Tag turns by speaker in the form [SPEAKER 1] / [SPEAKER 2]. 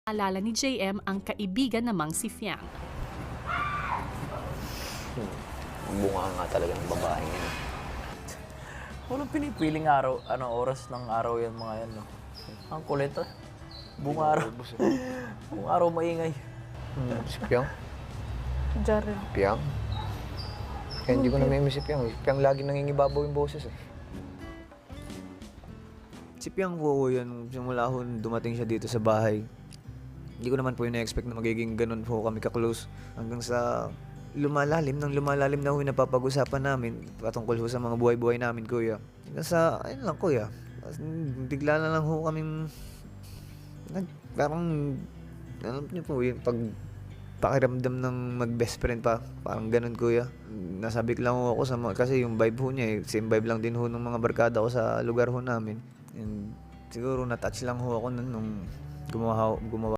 [SPEAKER 1] Alala ni JM ang kaibigan namang si Fiang.
[SPEAKER 2] Bunga nga talaga ng babae yan.
[SPEAKER 3] Walang pinipiling araw, oras ng araw yan mga yan, no? Ang kulit, ah. Buong araw. Buong araw maingay.
[SPEAKER 2] Si Piang?
[SPEAKER 4] Jaren.
[SPEAKER 2] Piang? Kaya hindi ko namimiss si Piang. Si Piang lagi nangingibabaw yung boses eh.
[SPEAKER 5] Si Piang po yan, simula ho dumating siya dito sa bahay. Hindi ko naman po yung na-expect na magiging ganun po kami ka-close. Hanggang sa lumalalim na ho yung napapag-usapan namin patungkol ho sa mga buhay-buhay namin, kuya. Hanggang sa, ayun lang, kuya. Bigla na lang ho kaming, parang, alam niyo po, yung pakiramdam ng mag-best friend pa. Parang ganun, kuya. Nasabik lang ho ako kasi yung vibe ho niya eh. Same vibe lang din ho ng mga barkada ko sa lugar ho namin. And siguro na-touch lang ho ako nun nung gumawa